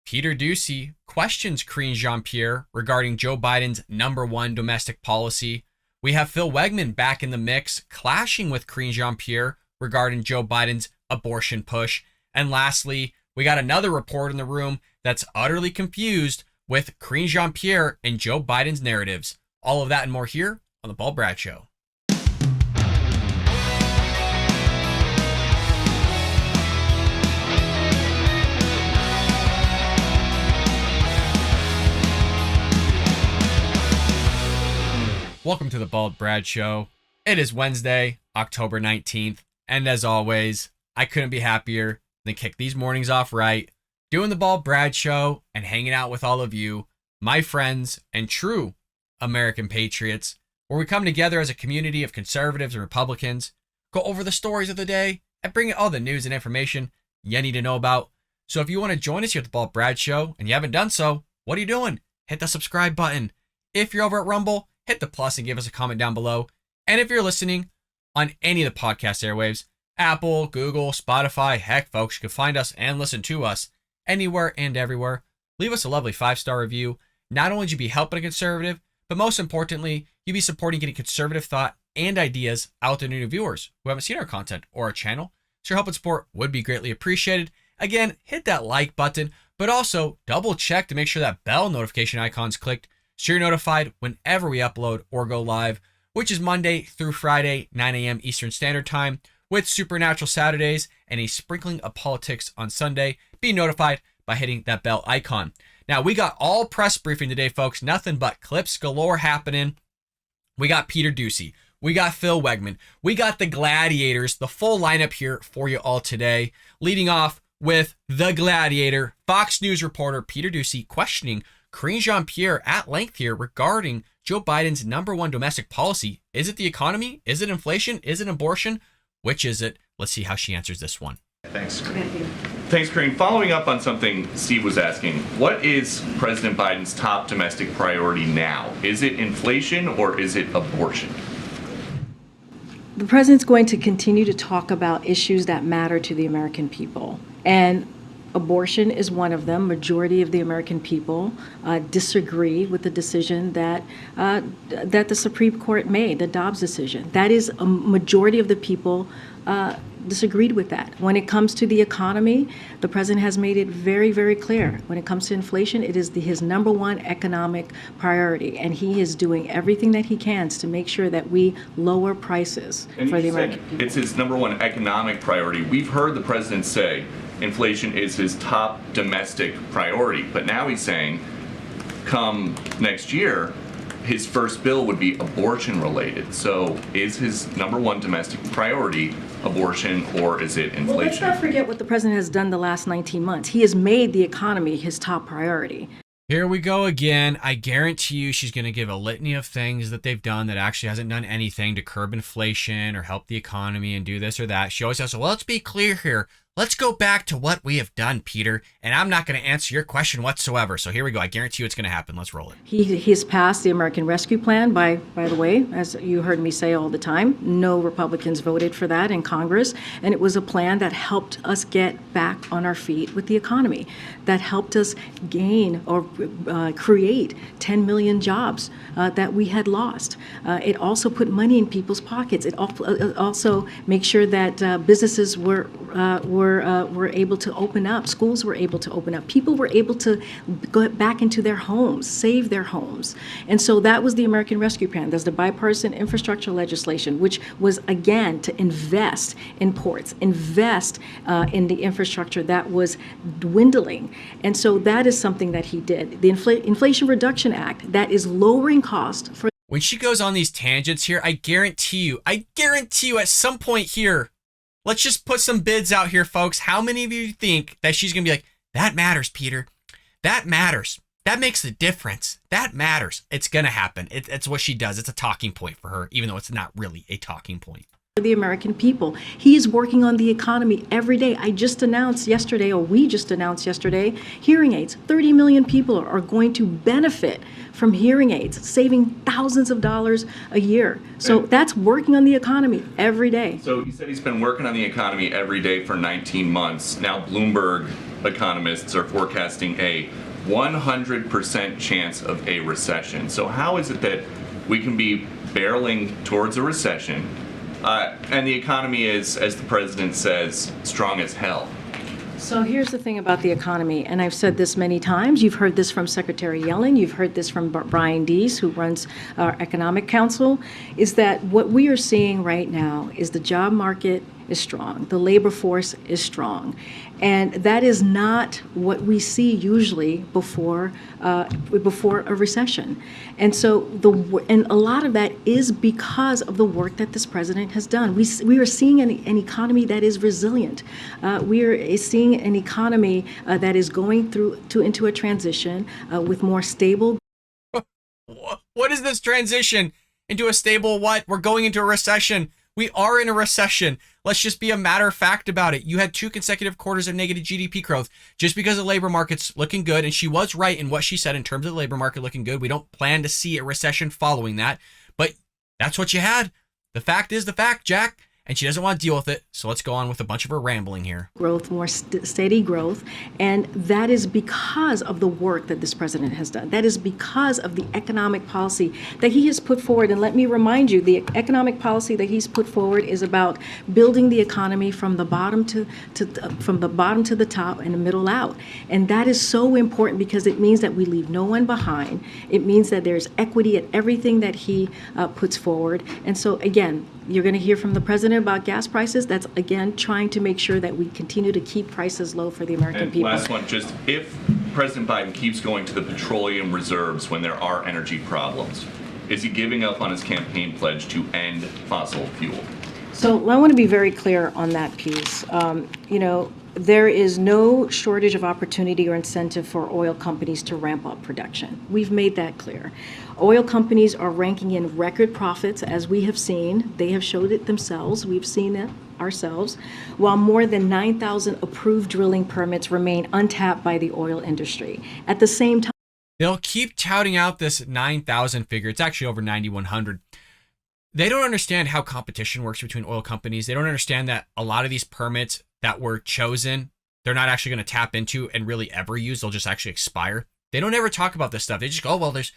Peter Doocy questions Karine Jean-Pierre regarding Joe Biden's #1 domestic policy. We have Phil Wegmann back in the mix, clashing with Karine Jean-Pierre regarding Joe Biden's abortion push. And lastly, we got another reporter in the room that's utterly confused with Karine Jean-Pierre and Joe Biden's narratives. All of that and more here on The Bald Brad Show. Welcome to The Bald Brad Show. It is Wednesday, October 19th, and as always, I couldn't be happier than kick these mornings off right, doing The Bald Brad Show and hanging out with all of you, my friends and true American patriots, where we come together as a community of conservatives and Republicans, go over the stories of the day, and bring you all the news and information you need to know about. So if you want to join us here at The Bald Brad Show and you haven't done so, what are you doing? Hit the subscribe button. If you're over at Rumble, hit the plus and give us a comment down below. And if you're listening on any of the podcast airwaves, Apple, Google, Spotify, heck, folks, you can find us and listen to us anywhere and everywhere. Leave us a lovely 5-star review. Not only would you be helping a conservative, but most importantly, you'd be supporting getting conservative thought and ideas out to new viewers who haven't seen our content or our channel. So your help and support would be greatly appreciated. Again, hit that like button, but also double check to make sure that bell notification icon's clicked so you're notified whenever we upload or go live, which is Monday through Friday, 9 a.m. Eastern Standard Time, with Supernatural Saturdays and a sprinkling of politics on Sunday. Be notified by hitting that bell icon. Now, we got all press briefing today, folks. Nothing but clips galore happening. We got Peter Doocy. We got Phil Wegmann. We got the Gladiators, the full lineup here for you all today. Leading off with the Gladiator, Fox News reporter Peter Doocy questioning Karine Jean-Pierre at length here regarding Joe Biden's #1 domestic policy. Is it the economy? Is it inflation? Is it abortion? Which is it? Let's see how she answers this one. Thanks, Karine. Thanks, Karine. Following up on something Steve was asking, what is President Biden's top domestic priority now? Is it inflation or is it abortion? The president's going to continue to talk about issues that matter to the American people. And abortion is one of them. Majority of the American people disagree with the decision that the Supreme Court made, the Dobbs decision. That is, a majority of the people disagreed with that. When it comes to the economy, the president has made it very, very clear. When it comes to inflation, it is his #1 economic priority, and he is doing everything that he can to make sure that we lower prices for the American people. It's his #1 economic priority. We've heard the president say inflation is his top domestic priority, but now he's saying come next year, his first bill would be abortion related. So is his #1 domestic priority abortion or is it inflation? Well, let's not forget what the president has done the last 19 months. He has made the economy his top priority. Here we go again. I guarantee you she's going to give a litany of things that they've done that actually hasn't done anything to curb inflation or help the economy and do this or that. She always says, well, let's be clear here. Let's go back to what we have done, Peter, and I'm not going to answer your question whatsoever. So here we go. I guarantee you it's going to happen. Let's roll it. He's passed the American Rescue Plan, by the way, as you heard me say all the time. No Republicans voted for that in Congress, and it was a plan that helped us get back on our feet with the economy, that helped us gain or create 10 million jobs that we had lost. It also put money in people's pockets. It also makes sure that businesses were able to open up, schools were able to open up, people were able to go back into their homes, save their homes. And so that was the American Rescue Plan. There's the bipartisan infrastructure legislation, which was, again, to invest in ports, invest in the infrastructure that was dwindling. And so that is something that he did. The Inflation Reduction Act, that is lowering cost for. When she goes on these tangents here, I guarantee you at some point here, let's just put some bids out here, folks. How many of you think that she's going to be like, that matters, Peter. That matters. That makes the difference. That matters. It's going to happen. It's what she does. It's a talking point for her, even though it's not really a talking point. the American people. He is working on the economy every day. We just announced yesterday, hearing aids. 30 million people are going to benefit from hearing aids, saving thousands of dollars a year. So that's working on the economy every day. So you said he's been working on the economy every day for 19 months. Now Bloomberg economists are forecasting a 100% chance of a recession. So how is it that we can be barreling towards a recession and the economy is, as the president says, strong as hell? So here's the thing about the economy, and I've said this many times. You've heard this from Secretary Yellen. You've heard this from Brian Deese, who runs our Economic Council, is that what we are seeing right now is the job market is strong. The labor force is strong. And that is not what we see usually before a recession. And so a lot of that is because of the work that this president has done. We are seeing an economy that is resilient. We are seeing an economy that is going into a transition with more stable. What is this transition into a stable what? We're going into a recession. We are in a recession. Let's just be a matter of fact about it. You had 2 consecutive quarters of negative GDP growth just because the labor market's looking good. And she was right in what she said in terms of the labor market looking good. We don't plan to see a recession following that. But that's what you had. The fact is the fact, Jack. And she doesn't want to deal with it. So let's go on with a bunch of her rambling here. Growth, more steady growth. And that is because of the work that this president has done. That is because of the economic policy that he has put forward. And let me remind you, the economic policy that he's put forward is about building the economy from the bottom to the top and the middle out. And that is so important because it means that we leave no one behind. It means that there's equity at everything that he puts forward. And so again, you're going to hear from the president about gas prices. That's, again, trying to make sure that we continue to keep prices low for the American people. Last one, just if President Biden keeps going to the petroleum reserves when there are energy problems, is he giving up on his campaign pledge to end fossil fuel? So I want to be very clear on that piece. There is no shortage of opportunity or incentive for oil companies to ramp up production. We've made that clear. Oil companies are ranking in record profits, as we have seen. They have showed it themselves. We've seen it ourselves, while more than 9,000 approved drilling permits remain untapped by the oil industry. At the same time, they'll keep touting out this 9,000 figure. It's actually over 9,100. They don't understand how competition works between oil companies. They don't understand that a lot of these permits that were chosen, they're not actually going to tap into and really ever use. They'll just actually expire. They don't ever talk about this stuff. They just go, well, there's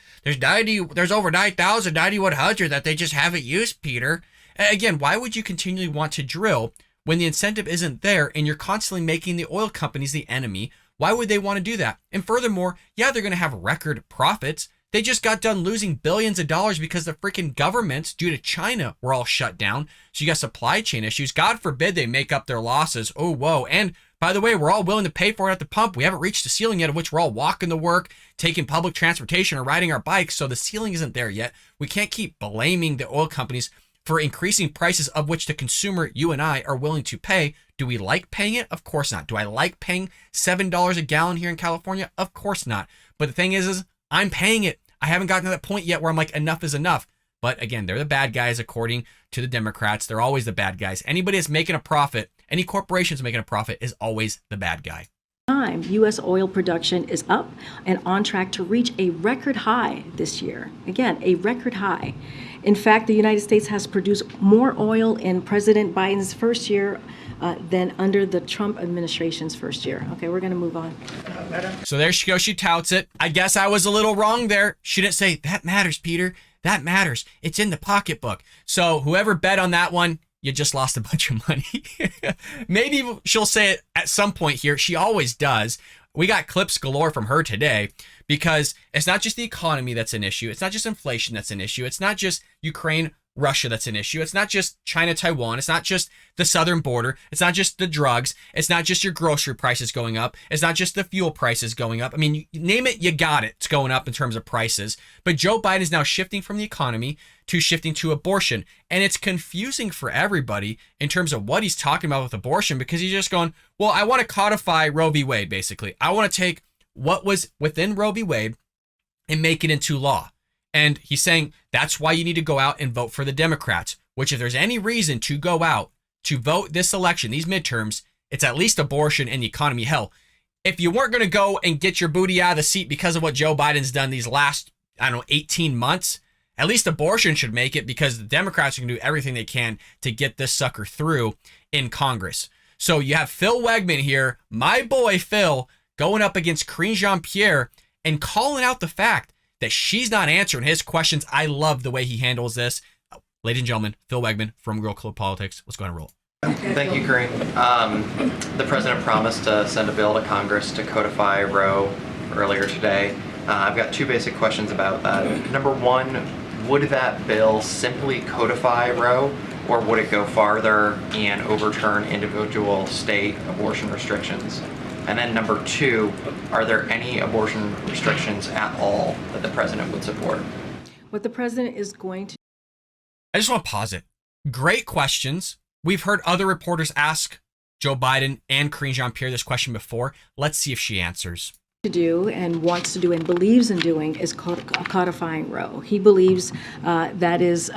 over 9,000, 9,100 that they just haven't used, Peter. Again, why would you continually want to drill when the incentive isn't there and you're constantly making the oil companies the enemy? Why would they want to do that? And furthermore, yeah, they're going to have record profits. They just got done losing billions of dollars because the freaking governments, due to China, were all shut down. So you got supply chain issues. God forbid they make up their losses. Oh, whoa. And by the way, we're all willing to pay for it at the pump. We haven't reached the ceiling yet, of which we're all walking to work, taking public transportation or riding our bikes. So the ceiling isn't there yet. We can't keep blaming the oil companies for increasing prices of which the consumer, you and I, are willing to pay. Do we like paying it? Of course not. Do I like paying $7 a gallon here in California? Of course not. But the thing is I'm paying it. I haven't gotten to that point yet where I'm like, enough is enough. But again, they're the bad guys according to the Democrats. They're always the bad guys. Anybody that's making a profit, any corporation that's making a profit is always the bad guy. U.S. oil production is up and on track to reach a record high this year. Again, a record high. In fact, the United States has produced more oil in President Biden's first year than under the Trump administration's first year. Okay, we're going to move on. So there she goes. She touts it. I guess I was a little wrong there. She didn't say, that matters, Peter. That matters. It's in the pocketbook. So whoever bet on that one, you just lost a bunch of money. Maybe she'll say it at some point here. She always does. We got clips galore from her today because it's not just the economy that's an issue. It's not just inflation that's an issue. It's not just Ukraine, Russia that's an issue. It's not just China, Taiwan. It's not just the southern border. It's not just the drugs. It's not just your grocery prices going up. It's not just the fuel prices going up. I mean, you name it, you got it. It's going up in terms of prices. But Joe Biden is now shifting from the economy to shifting to abortion. And it's confusing for everybody in terms of what he's talking about with abortion because he's just going, well, I want to codify Roe v. Wade, basically. I want to take what was within Roe v. Wade and make it into law. And he's saying that's why you need to go out and vote for the Democrats. which if there's any reason to go out to vote this election, these midterms, it's at least abortion and the economy. Hell, if you weren't going to go and get your booty out of the seat because of what Joe Biden's done these last, 18 months, at least abortion should make it, because the Democrats are going to do everything they can to get this sucker through in Congress. So you have Phil Wegmann here, my boy Phil, going up against Karine Jean-Pierre and calling out the fact that she's not answering his questions. I love the way he handles this. Ladies and gentlemen, Phil Wegmann from Girl Club Politics. Let's go ahead and roll. Thank you, Karine. The president promised to send a bill to Congress to codify Roe earlier today. I've got two basic questions about that. Number one, would that bill simply codify Roe, or would it go farther and overturn individual state abortion restrictions? And then number two, are there any abortion restrictions at all that the president would support? What the president is going to I just want to pause it. Great questions. We've heard other reporters ask Joe Biden and Karine Jean-Pierre this question before. Let's see if she answers. do and wants to do and believes in doing is codifying Roe. He believes that is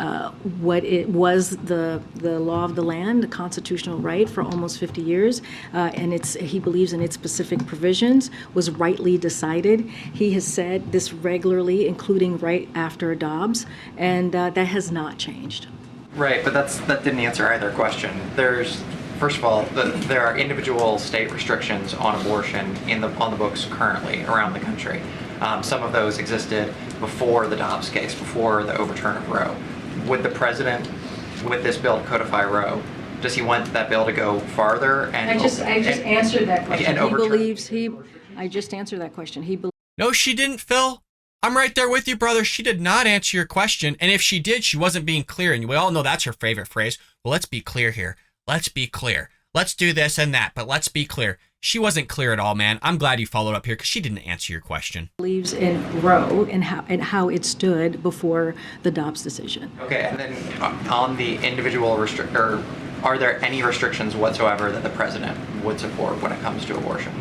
what it was the law of the land, the constitutional right for almost 50 years, and he believes in its specific provisions was rightly decided. He has said this regularly, including right after Dobbs, and that has not changed. Right, but that didn't answer either question. First of all, there are individual state restrictions on abortion on the books currently around the country. Some of those existed before the Dobbs case, before the overturn of Roe. Would the president, with this bill to codify Roe, does he want that bill to go farther? I just answered that question. I just answered that question. No, she didn't, Phil. I'm right there with you, brother. She did not answer your question. And if she did, she wasn't being clear. And we all know that's her favorite phrase. Well, let's be clear here. Let's be clear. Let's do this and that, but let's be clear. She wasn't clear at all, man. I'm glad you followed up here because she didn't answer your question. Believes in Roe and how it stood before the Dobbs decision. Okay, and then on the individual are there any restrictions whatsoever that the president would support when it comes to abortion?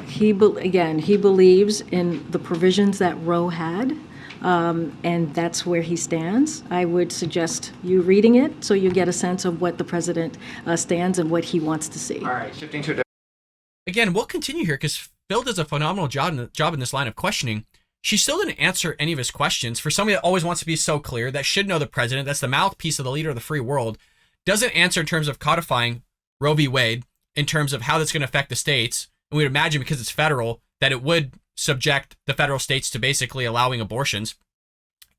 He believes in the provisions that Roe had. And that's where he stands. I would suggest you reading it so you get a sense of what the president stands and what he wants to see. All right, shifting to again, we'll continue here because Phil does a phenomenal job in this line of questioning. She still didn't answer any of his questions. For somebody that always wants to be so clear, that should know the president, that's the mouthpiece of the leader of the free world, doesn't answer in terms of codifying Roe v. Wade, in terms of how that's going to affect the states. And we'd imagine because it's federal that it would subject the federal states to basically allowing abortions,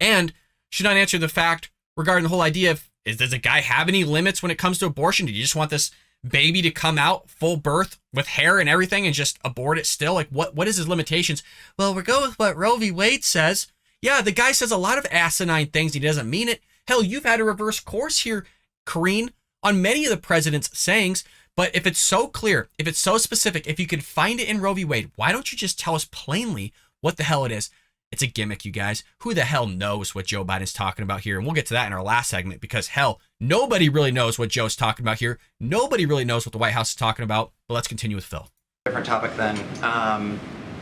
and should not answer the fact regarding the whole idea of, does a guy have any limits when it comes to abortion? Do you just want this baby to come out full birth with hair and everything and just abort it still? Like, what is his limitations? Well, we're going with what Roe v. Wade says. Yeah, the guy says a lot of asinine things. He doesn't mean it. Hell, you've had a reverse course here, Karine, on many of the president's sayings. But if it's so clear, if it's so specific, if you could find it in Roe v. Wade, why don't you just tell us plainly what the hell it is? It's a gimmick, you guys. Who the hell knows what Joe Biden's talking about here? And we'll get to that in our last segment because, hell, nobody really knows what Joe's talking about here. Nobody really knows what the White House is talking about. But let's continue with Phil. Different topic then.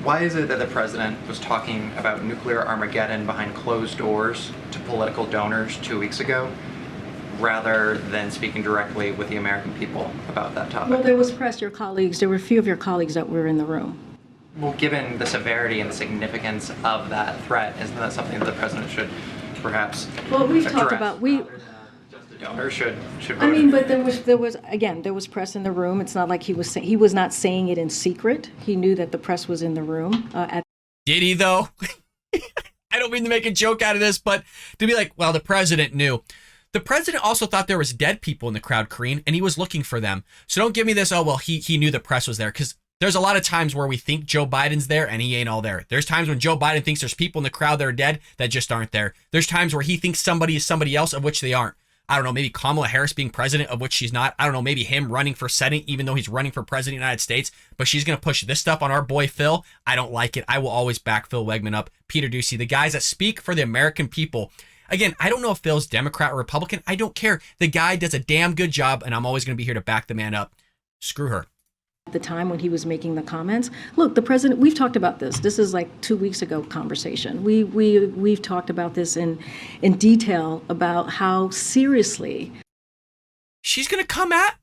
Why is it that the president was talking about nuclear Armageddon behind closed doors to political donors 2 weeks ago, rather than speaking directly with the American people about that topic? Well, there was press, there were a few of your colleagues that were in the room. Well, given the severity and the significance of that threat, isn't that something that the president should perhaps we've address? talked about Just the donors should vote? I mean, but there was press in the room. It's not like he was not saying it in secret. He knew that the press was in the room. Did he though? I don't mean to make a joke out of this, but to be like, well, the president knew. The president also thought there was dead people in the crowd, Karine, and he was looking for them. So don't give me this, oh, well, he knew the press was there, because there's a lot of times where we think Joe Biden's there and he ain't all there. There's times when Joe Biden thinks there's people in the crowd that are dead that just aren't there. There's times where he thinks somebody is somebody else of which they aren't. I don't know, maybe Kamala Harris being president of which she's not. I don't know, maybe him running for Senate even though he's running for president of the United States. But she's going to push this stuff on our boy Phil. I don't like it. I will always back Phil Wegmann up. Peter Doocy, the guys that speak for the American people. Again, I don't know if Phil's Democrat or Republican. I don't care. The guy does a damn good job, and I'm always going to be here to back the man up. Screw her. At the time when he was making the comments, look, the president, we've talked about this. This is like 2 weeks ago conversation. We've talked about this in detail about how seriously she's going to come at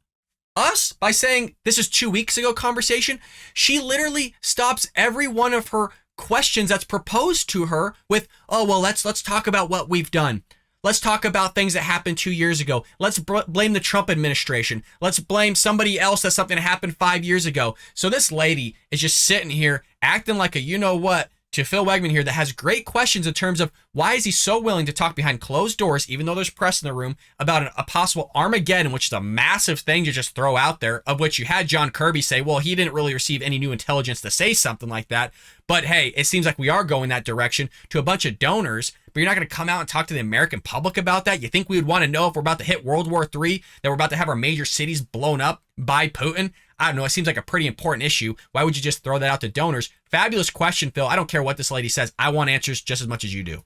us by saying this is 2 weeks ago conversation. She literally stops every one of her questions that's proposed to her with, oh, well, let's talk about what we've done. Let's talk about things that happened 2 years ago. Let's blame the Trump administration. Let's blame somebody else that something happened 5 years ago. So this lady is just sitting here acting like a you-know-what to Phil Wegmann here that has great questions in terms of why is he so willing to talk behind closed doors, even though there's press in the room, about a possible Armageddon, which is a massive thing to just throw out there, of which you had John Kirby say, well, he didn't really receive any new intelligence to say something like that. But hey, it seems like we are going that direction to a bunch of donors, but you're not going to come out and talk to the American public about that? You think we would want to know if we're about to hit World War III, that we're about to have our major cities blown up by Putin? I don't know. It seems like a pretty important issue. Why would you just throw that out to donors? Fabulous question, Phil. I don't care what this lady says. I want answers just as much as you do.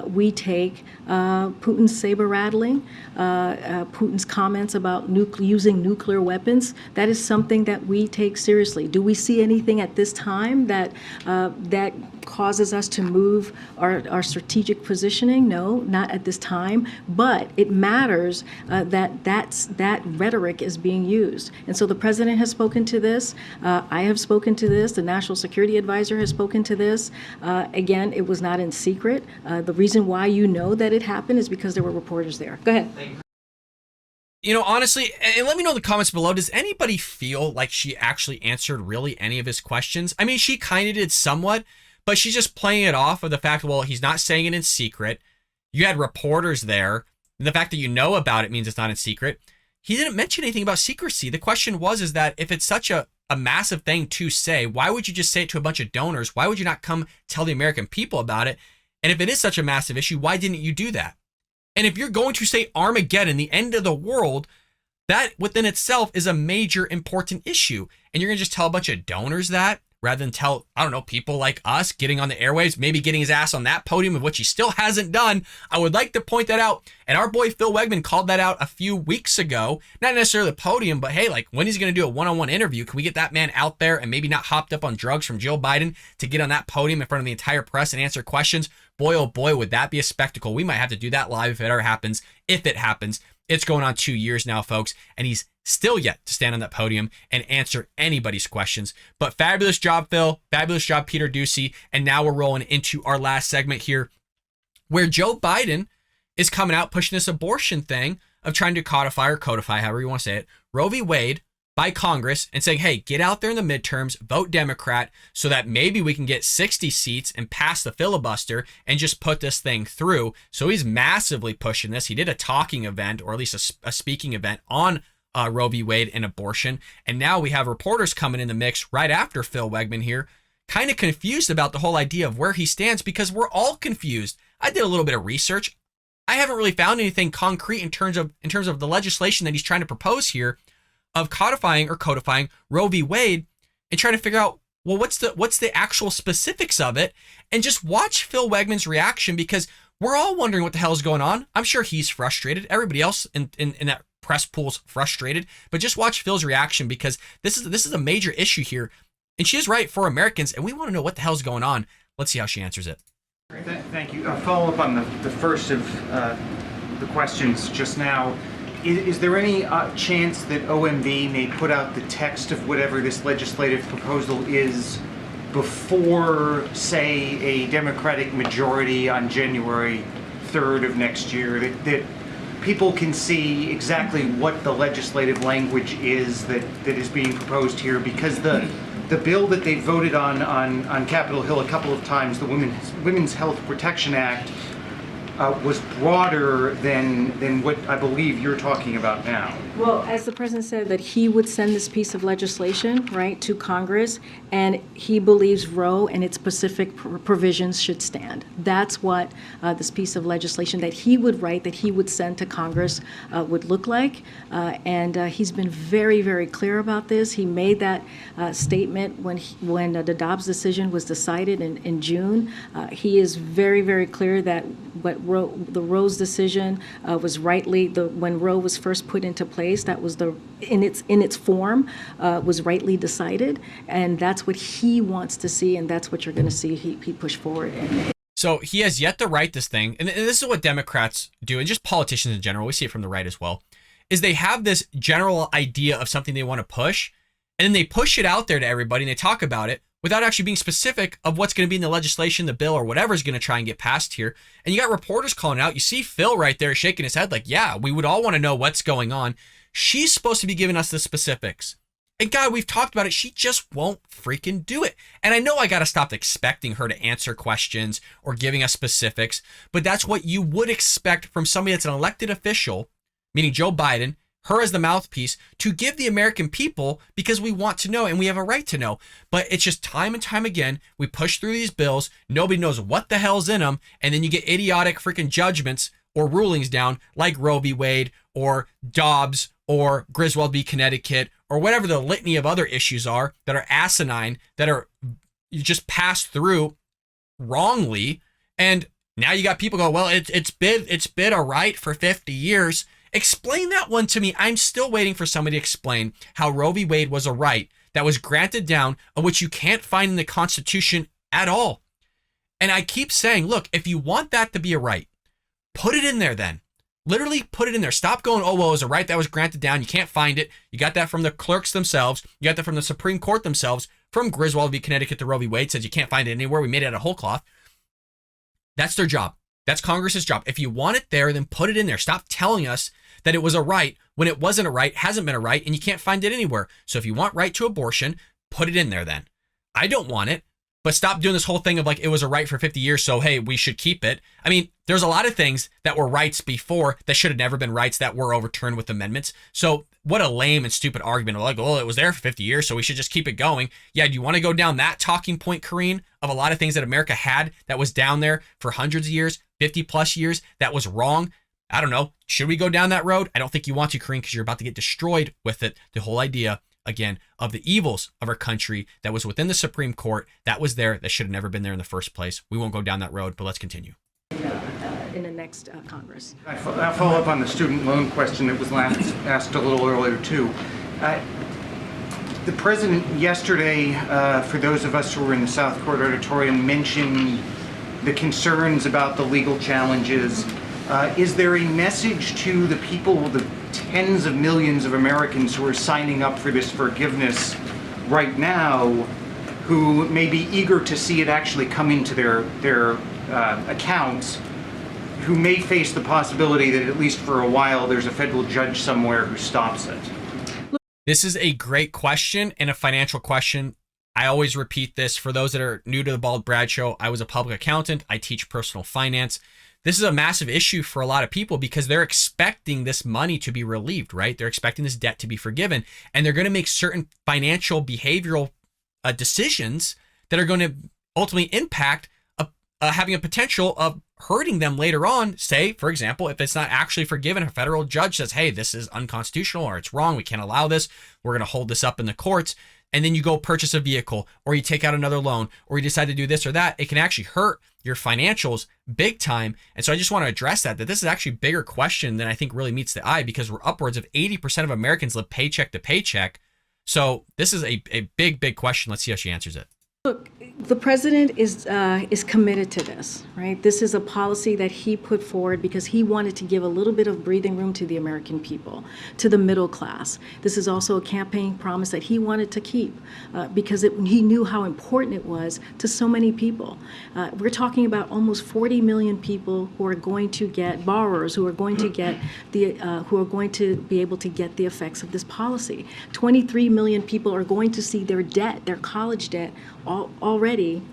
We take Putin's saber rattling, Putin's comments about using nuclear weapons. That is something that we take seriously. Do we see anything at this time that that causes us to move our strategic positioning? No, not at this time. But it matters that rhetoric is being used. And so the president has spoken to this. I have spoken to this. The National Security Advisor has spoken to this. Again, it was not in secret. The reason why you know that it happened is because there were reporters there. Go ahead. You know, honestly, and let me know in the comments below, does anybody feel like she actually answered really any of his questions? I mean, she kind of did somewhat, but she's just playing it off of the fact, well, he's not saying it in secret. You had reporters there. And the fact that you know about it means it's not in secret. He didn't mention anything about secrecy. The question is that if it's such a massive thing to say, why would you just say it to a bunch of donors? Why would you not come tell the American people about it? And if it is such a massive issue, why didn't you do that? And if you're going to say Armageddon, the end of the world, that within itself is a major important issue. And you're going to just tell a bunch of donors that rather than tell, I don't know, people like us getting on the airwaves, maybe getting his ass on that podium, of which he still hasn't done. I would like to point that out. And our boy Phil Wegmann called that out a few weeks ago. Not necessarily the podium, but hey, like when he's going to do a one-on-one interview, can we get that man out there and maybe not hopped up on drugs from Joe Biden to get on that podium in front of the entire press and answer questions? Boy, oh boy, would that be a spectacle. We might have to do that live if it ever happens. If it happens. It's going on 2 years now, folks, and he's still yet to stand on that podium and answer anybody's questions. But fabulous job, Phil. Fabulous job, Peter Doocy. And now we're rolling into our last segment here, where Joe Biden is coming out pushing this abortion thing of trying to codify, however you want to say it, Roe v. Wade by Congress, and saying, hey, get out there in the midterms, vote Democrat, so that maybe we can get 60 seats and pass the filibuster and just put this thing through. So he's massively pushing this. He did a talking event, or at least a speaking event on Roe v. Wade and abortion. And now we have reporters coming in the mix right after Phil Wegmann here, kind of confused about the whole idea of where he stands, because we're all confused. I did a little bit of research. I haven't really found anything concrete in terms of the legislation that he's trying to propose here, of codifying Roe v. Wade, and trying to figure out, well, what's the actual specifics of it, and just watch Phil Wegmann's reaction, because we're all wondering what the hell is going on. I'm sure he's frustrated. Everybody else in that press pool's frustrated, but just watch Phil's reaction, because this is a major issue here, and she is right for Americans, and we want to know what the hell's going on. Let's see how she answers it. Thank you. Follow up on the first of the questions just now. Is there any chance that OMB may put out the text of whatever this legislative proposal is before, say, a Democratic majority on January 3rd of next year, that people can see exactly what the legislative language is that is being proposed here? Because the bill that they voted on Capitol Hill a couple of times, the Women's Health Protection Act, was broader than what I believe you're talking about now. Well, as the president said, that he would send this piece of legislation, right, to Congress, and he believes Roe and its specific provisions should stand. That's what this piece of legislation that he would write, that he would send to Congress, would look like. And he's been very, very clear about this. He made that statement when the Dobbs decision was decided in June. He is very, very clear that the Roe's decision was rightly, when Roe was first put into place, that was in its form, was rightly decided, and that's what he wants to see, and that's what you're going to see he push forward. So he has yet to write this thing, and this is what Democrats do, and just politicians in general. We see it from the right as well. is they have this general idea of something they want to push, and then they push it out there to everybody and they talk about it without actually being specific of what's going to be in the legislation, the bill, or whatever is going to try and get passed here. And you got reporters calling out. You see Phil right there shaking his head like, yeah, we would all want to know what's going on. She's supposed to be giving us the specifics. And God, we've talked about it. She just won't freaking do it. And I know I got to stop expecting her to answer questions or giving us specifics, but that's what you would expect from somebody that's an elected official, meaning Joe Biden, her as the mouthpiece, to give the American people, because we want to know and we have a right to know. But it's just time and time again, we push through these bills, nobody knows what the hell's in them, and then you get idiotic freaking judgments or rulings down like Roe v. Wade or Dobbs or Griswold v. Connecticut or whatever the litany of other issues are that are asinine, that are just passed through wrongly. And now you got people go, well, it's been a right for 50 years. Explain that one to me. I'm still waiting for somebody to explain how Roe v. Wade was a right that was granted down, of which you can't find in the Constitution at all. And I keep saying, look, if you want that to be a right, put it in there then. Literally put it in there. Stop going, oh, well, it was a right that was granted down. You can't find it. You got that from the clerks themselves. You got that from the Supreme Court themselves, from Griswold v. Connecticut to Roe v. Wade, says you can't find it anywhere. We made it out of whole cloth. That's their job. That's Congress's job. If you want it there, then put it in there. Stop telling us that it was a right when it wasn't a right, hasn't been a right, and you can't find it anywhere. So if you want right to abortion, put it in there then. I don't want it, but stop doing this whole thing of like it was a right for 50 years, so hey, we should keep it. I mean, there's a lot of things that were rights before that should have never been rights that were overturned with amendments. So what a lame and stupid argument of like, oh, it was there for 50 years, so we should just keep it going. Yeah, do you want to go down that talking point, Karine, of a lot of things that America had that was down there for hundreds of years, 50 plus years, that was wrong? I don't know. Should we go down that road? I don't think you want to, Karine, because you're about to get destroyed with it. The whole idea, again, of the evils of our country that was within the Supreme Court, that was there, that should have never been there in the first place. We won't go down that road, but let's continue. In the next Congress. I'll follow up on the student loan question that was asked a little earlier, too. The president yesterday, for those of us who were in the South Court auditorium, mentioned the concerns about the legal challenges. Is there a message to the people, the tens of millions of Americans who are signing up for this forgiveness right now, who may be eager to see it actually come into their accounts, who may face the possibility that at least for a while there's a federal judge somewhere who stops it? This is a great question and a financial question. I always repeat this for those that are new to the Bald Brad Show. I was a public accountant. I teach personal finance. This is a massive issue for a lot of people because they're expecting this money to be relieved, right? They're expecting this debt to be forgiven, and they're going to make certain financial behavioral decisions that are going to ultimately impact having a potential of hurting them later on. Say, for example, if it's not actually forgiven, a federal judge says, hey, this is unconstitutional or it's wrong. We can't allow this. We're going to hold this up in the courts. And then you go purchase a vehicle or you take out another loan or you decide to do this or that. It can actually hurt your financials big time. And so I just want to address that this is actually a bigger question than I think really meets the eye, because we're upwards of 80% of Americans live paycheck to paycheck. So this is a big, big question. Let's see how she answers it. Look, the president is committed to this, right? This is a policy that he put forward because he wanted to give a little bit of breathing room to the American people, to the middle class. This is also a campaign promise that he wanted to keep because he knew how important it was to so many people. We're talking about almost 40 million people who are going to get borrowers, who are going to get who are going to be able to get the effects of this policy. 23 million people are going to see their debt, their college debt, already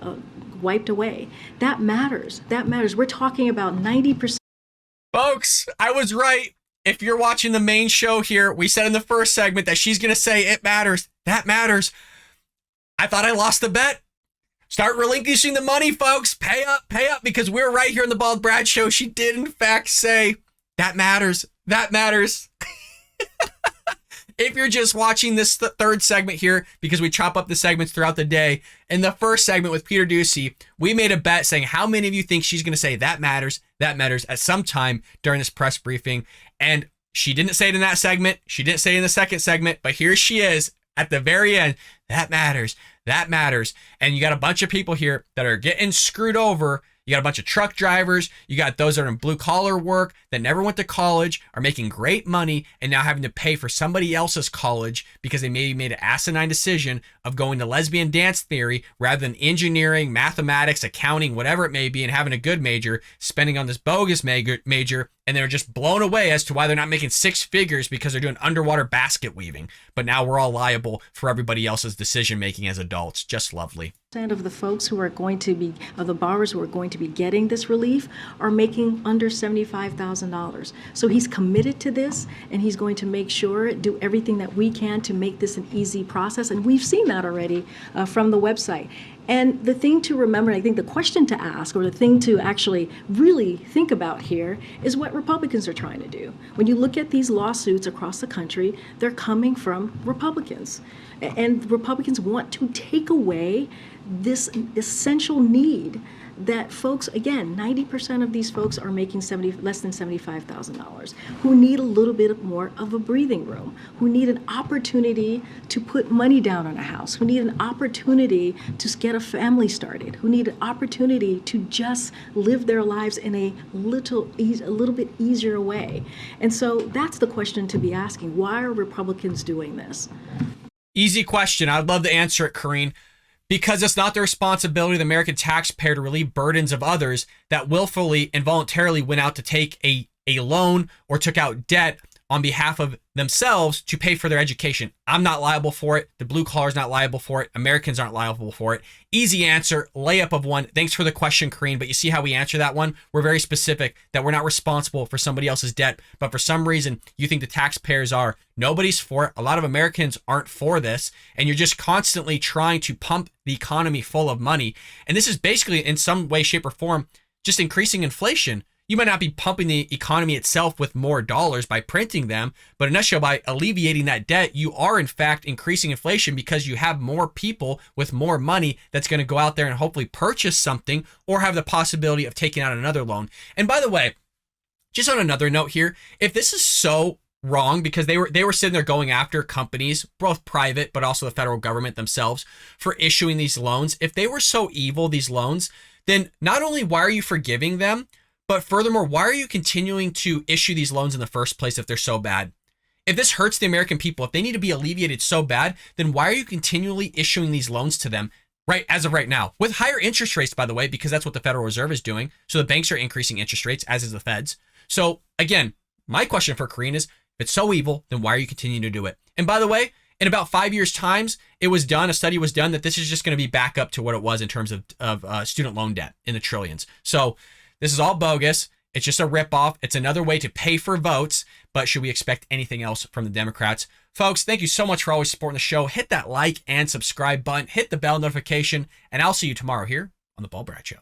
wiped away. That matters. That matters. We're talking about 90%. Folks, I was right. If you're watching the main show here, we said in the first segment that she's going to say it matters. That matters. I thought I lost the bet. Start relinquishing the money, folks. Pay up, because we're right here in the Bald Brad Show. She did, in fact, say that matters. That matters. If you're just watching this third segment here, because we chop up the segments throughout the day, in the first segment with Peter Doocy, we made a bet saying how many of you think she's going to say that matters at some time during this press briefing. And she didn't say it in that segment. She didn't say it in the second segment, but here she is at the very end. That matters. And you got a bunch of people here that are getting screwed over. You got a bunch of truck drivers. You got those that are in blue collar work that never went to college, are making great money, and now having to pay for somebody else's college because they maybe made an asinine decision of going to lesbian dance theory rather than engineering, mathematics, accounting, whatever it may be, and having a good major, spending on this bogus major, and they're just blown away as to why they're not making six figures because they're doing underwater basket weaving. But now we're all liable for everybody else's decision making as adults. Just lovely. Of the folks who are going to be, of the borrowers who are going to be getting this relief are making under $75,000. So he's committed to this, and he's going to make sure, do everything that we can to make this an easy process. And we've seen that already from the website. And the thing to remember, I think the question to ask, or the thing to actually really think about here, is what Republicans are trying to do. When you look at these lawsuits across the country, they're coming from Republicans. And Republicans want to take away this essential need that folks, again, 90% of these folks are making less than $75,000, who need a little bit more of a breathing room, who need an opportunity to put money down on a house, who need an opportunity to get a family started, who need an opportunity to just live their lives in a little bit easier way. And so that's the question to be asking. Why are Republicans doing this? Easy question. I'd love to answer it, Karine. Because it's not the responsibility of the American taxpayer to relieve burdens of others that willfully and voluntarily went out to take a loan or took out debt on behalf of themselves to pay for their education. I'm not liable for it. The blue collar is not liable for it. Americans aren't liable for it. Easy answer, layup of one. Thanks for the question, Karine. But you see how we answer that one? We're very specific that we're not responsible for somebody else's debt. But for some reason, you think the taxpayers are. Nobody's for it. A lot of Americans aren't for this. And you're just constantly trying to pump the economy full of money. And this is basically, in some way, shape, or form, just increasing inflation. You might not be pumping the economy itself with more dollars by printing them, but in a nutshell, by alleviating that debt, you are in fact increasing inflation because you have more people with more money that's going to go out there and hopefully purchase something or have the possibility of taking out another loan. And by the way, just on another note here, if this is so wrong, because they were sitting there going after companies, both private but also the federal government themselves, for issuing these loans, if they were so evil, these loans, then not only why are you forgiving them, but furthermore, why are you continuing to issue these loans in the first place if they're so bad? If this hurts the American people, if they need to be alleviated so bad, then why are you continually issuing these loans to them right as of right now? With higher interest rates, by the way, because that's what the Federal Reserve is doing. So the banks are increasing interest rates, as is the Feds. So again, my question for Karine is, if it's so evil, then why are you continuing to do it? And by the way, in about 5 years' times, a study was done that this is just going to be back up to what it was in terms of student loan debt in the trillions. So this is all bogus. It's just a ripoff. It's another way to pay for votes. But should we expect anything else from the Democrats? Folks, thank you so much for always supporting the show. Hit that like and subscribe button. Hit the bell notification. And I'll see you tomorrow here on The Bald Brad Show.